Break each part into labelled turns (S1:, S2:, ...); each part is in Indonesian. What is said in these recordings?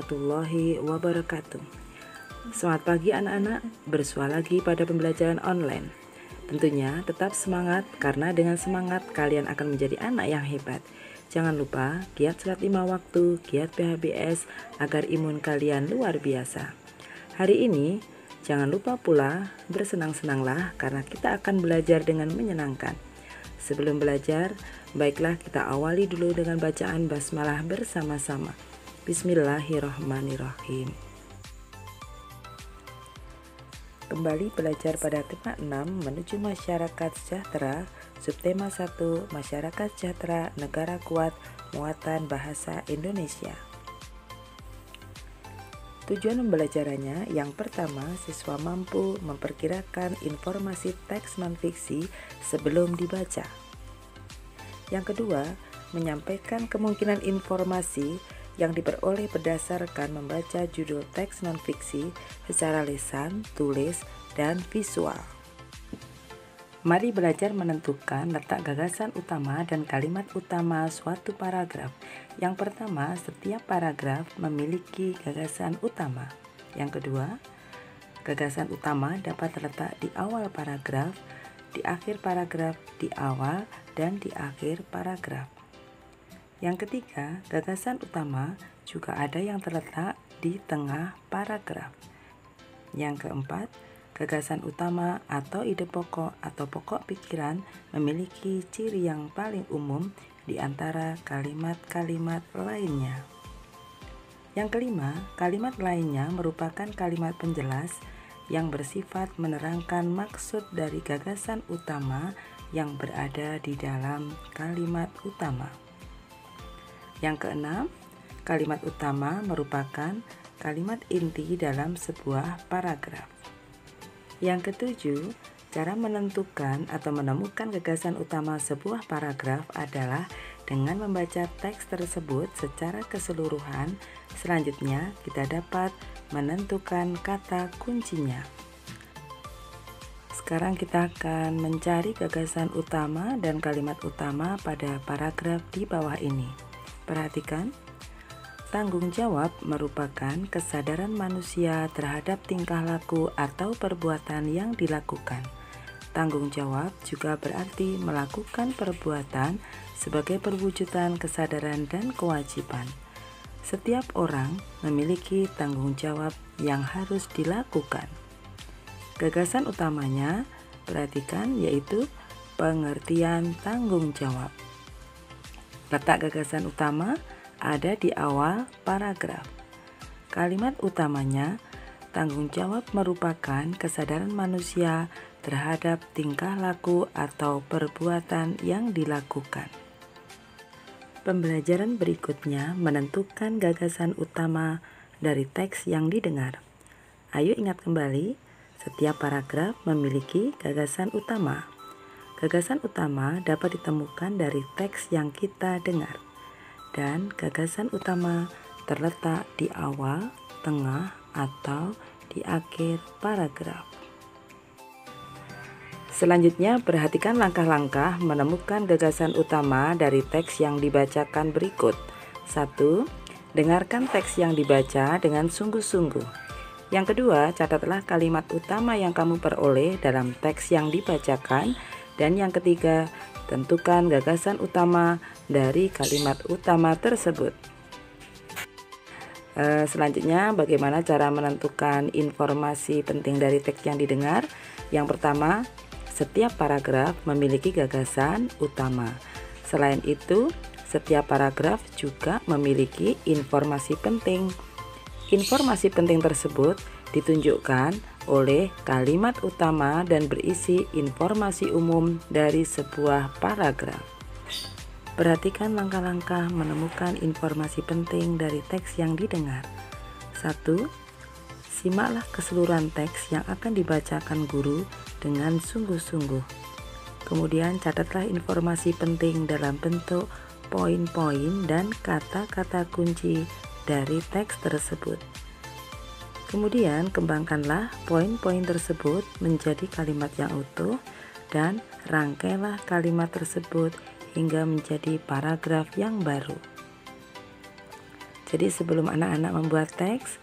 S1: warahmatullahi wabarakatuh. Selamat pagi anak-anak, bersua lagi pada pembelajaran online. Tentunya tetap semangat karena dengan semangat kalian akan menjadi anak yang hebat. Jangan lupa giat sholat 5 waktu, giat PHBS agar imun kalian luar biasa. Hari ini jangan lupa pula bersenang-senanglah karena kita akan belajar dengan menyenangkan. Sebelum belajar, baiklah kita awali dulu dengan bacaan basmalah bersama-sama. Bismillahirrahmanirrahim. Kembali belajar pada tema 6 menuju masyarakat sejahtera, subtema 1 masyarakat sejahtera negara kuat, muatan bahasa Indonesia. Tujuan pembelajarannya, yang pertama, siswa mampu memperkirakan informasi teks non-fiksi sebelum dibaca. Yang kedua, menyampaikan kemungkinan informasi yang diperoleh berdasarkan membaca judul teks non-fiksi secara lisan, tulis, dan visual. Mari belajar menentukan letak gagasan utama dan kalimat utama suatu paragraf. Yang pertama, setiap paragraf memiliki gagasan utama. Yang kedua, gagasan utama dapat terletak di awal paragraf, di akhir paragraf, di awal, dan di akhir paragraf. Yang ketiga, gagasan utama juga ada yang terletak di tengah paragraf. Yang keempat, gagasan utama atau ide pokok atau pokok pikiran memiliki ciri yang paling umum di antara kalimat-kalimat lainnya. Yang kelima, kalimat lainnya merupakan kalimat penjelas yang bersifat menerangkan maksud dari gagasan utama yang berada di dalam kalimat utama. Yang keenam, kalimat utama merupakan kalimat inti dalam sebuah paragraf. Yang ketujuh, cara menentukan atau menemukan gagasan utama sebuah paragraf adalah dengan membaca teks tersebut secara keseluruhan. Selanjutnya, kita dapat menentukan kata kuncinya. Sekarang kita akan mencari gagasan utama dan kalimat utama pada paragraf di bawah ini. Perhatikan, tanggung jawab merupakan kesadaran manusia terhadap tingkah laku atau perbuatan yang dilakukan. Tanggung jawab juga berarti melakukan perbuatan sebagai perwujudan kesadaran dan kewajiban. Setiap orang memiliki tanggung jawab yang harus dilakukan. Gagasan utamanya, perhatikan, yaitu pengertian tanggung jawab. Letak gagasan utama ada di awal paragraf. Kalimat utamanya, tanggung jawab merupakan kesadaran manusia terhadap tingkah laku atau perbuatan yang dilakukan. Pembelajaran berikutnya menentukan gagasan utama dari teks yang didengar. Ayo ingat kembali, setiap paragraf memiliki gagasan utama. Gagasan utama dapat ditemukan dari teks yang kita dengar. Dan gagasan utama terletak di awal, tengah, atau di akhir paragraf. Selanjutnya, perhatikan langkah-langkah menemukan gagasan utama dari teks yang dibacakan berikut. 1. Dengarkan teks yang dibaca dengan sungguh-sungguh. Yang kedua, catatlah kalimat utama yang kamu peroleh dalam teks yang dibacakan. Dan yang ketiga, tentukan gagasan utama dari kalimat utama tersebut. Selanjutnya, bagaimana cara menentukan informasi penting dari teks yang didengar? Yang pertama, setiap paragraf memiliki gagasan utama. Selain itu, setiap paragraf juga memiliki informasi penting. Informasi penting tersebut ditunjukkan oleh kalimat utama dan berisi informasi umum dari sebuah paragraf. Perhatikan langkah-langkah menemukan informasi penting dari teks yang didengar. 1. Simaklah keseluruhan teks yang akan dibacakan guru dengan sungguh-sungguh. Kemudian catatlah informasi penting dalam bentuk poin-poin dan kata-kata kunci dari teks tersebut. Kemudian kembangkanlah poin-poin tersebut menjadi kalimat yang utuh dan rangkailah kalimat tersebut hingga menjadi paragraf yang baru. Jadi sebelum anak-anak membuat teks,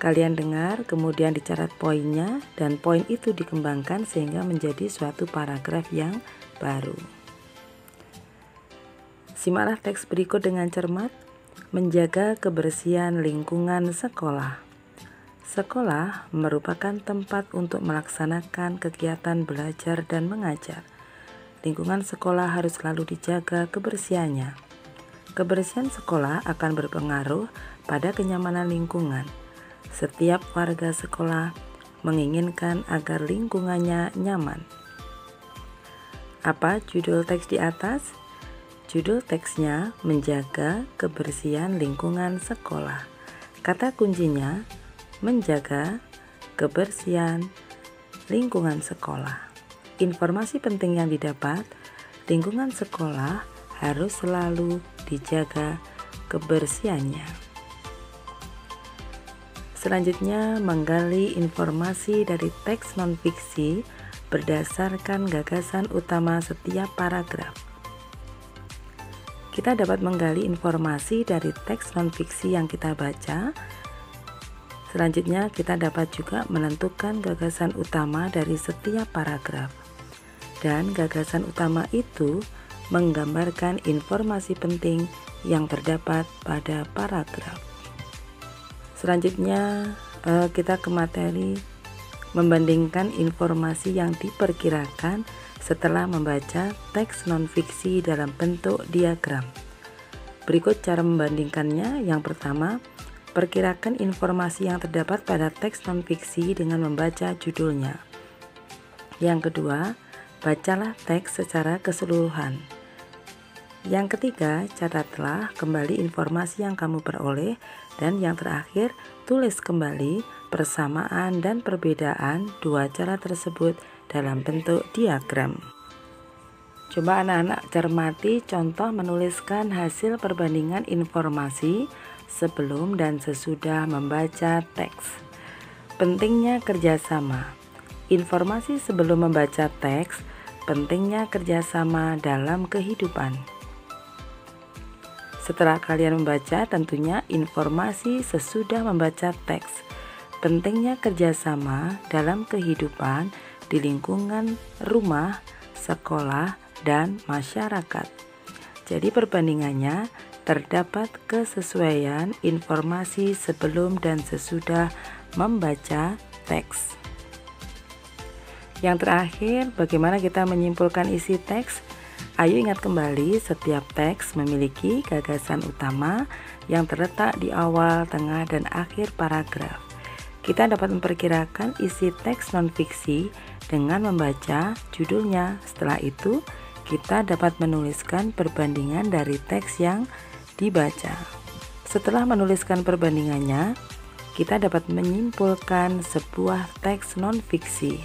S1: kalian dengar, kemudian dicatat poinnya, dan poin itu dikembangkan sehingga menjadi suatu paragraf yang baru. Simaklah teks berikut dengan cermat. Menjaga kebersihan lingkungan sekolah. Sekolah merupakan tempat untuk melaksanakan kegiatan belajar dan mengajar. Lingkungan sekolah harus selalu dijaga kebersihannya. Kebersihan sekolah akan berpengaruh pada kenyamanan lingkungan. Setiap warga sekolah menginginkan agar lingkungannya nyaman. Apa judul teks di atas? Judul teksnya menjaga kebersihan lingkungan sekolah. Kata kuncinya menjaga kebersihan lingkungan sekolah. Informasi penting yang didapat, lingkungan sekolah harus selalu dijaga kebersihannya. Selanjutnya, menggali informasi dari teks non-fiksi berdasarkan gagasan utama setiap paragraf. Kita dapat menggali informasi dari teks non-fiksi yang kita baca. Selanjutnya, kita dapat juga menentukan gagasan utama dari setiap paragraf. Dan gagasan utama itu menggambarkan informasi penting yang terdapat pada paragraf. Selanjutnya, kita ke materi membandingkan informasi yang diperkirakan setelah membaca teks non-fiksi dalam bentuk diagram. Berikut cara membandingkannya. Yang pertama, perkirakan informasi yang terdapat pada teks non-fiksi dengan membaca judulnya. Yang kedua, bacalah teks secara keseluruhan. Yang ketiga, catatlah kembali informasi yang kamu peroleh. Dan yang terakhir, tulis kembali persamaan dan perbedaan dua cara tersebut dalam bentuk diagram. Coba anak-anak cermati contoh menuliskan hasil perbandingan informasi sebelum dan sesudah membaca teks. Pentingnya kerjasama. Informasi sebelum membaca teks, pentingnya kerjasama dalam kehidupan. Setelah kalian membaca, tentunya informasi sesudah membaca teks. Pentingnya kerjasama dalam kehidupan di lingkungan rumah, sekolah, dan masyarakat. Jadi perbandingannya terdapat kesesuaian informasi sebelum dan sesudah membaca teks. Yang terakhir, bagaimana kita menyimpulkan isi teks? Ayo ingat kembali, setiap teks memiliki gagasan utama yang terletak di awal, tengah, dan akhir paragraf. Kita dapat memperkirakan isi teks non-fiksi dengan membaca judulnya. Setelah itu, kita dapat menuliskan perbandingan dari teks yang dibaca. Setelah menuliskan perbandingannya, kita dapat menyimpulkan sebuah teks non-fiksi.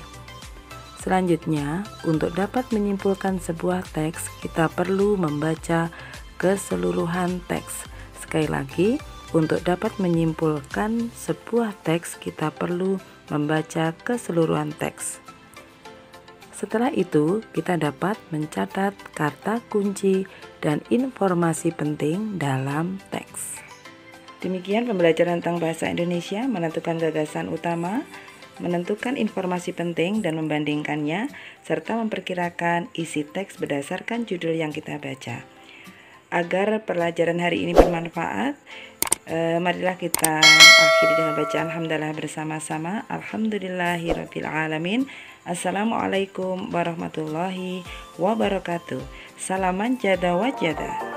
S1: Selanjutnya, untuk dapat menyimpulkan sebuah teks, kita perlu membaca keseluruhan teks. Sekali lagi, untuk dapat menyimpulkan sebuah teks, kita perlu membaca keseluruhan teks. Setelah itu, kita dapat mencatat kata kunci dan informasi penting dalam teks. Demikian pembelajaran tentang bahasa Indonesia, menentukan gagasan utama, menentukan informasi penting dan membandingkannya, serta memperkirakan isi teks berdasarkan judul yang kita baca. Agar pelajaran hari ini bermanfaat, marilah kita akhiri dengan bacaan hamdalah bersama-sama. Alhamdulillahirabbil alamin. Assalamualaikum warahmatullahi wabarakatuh. Salaman jada wajada.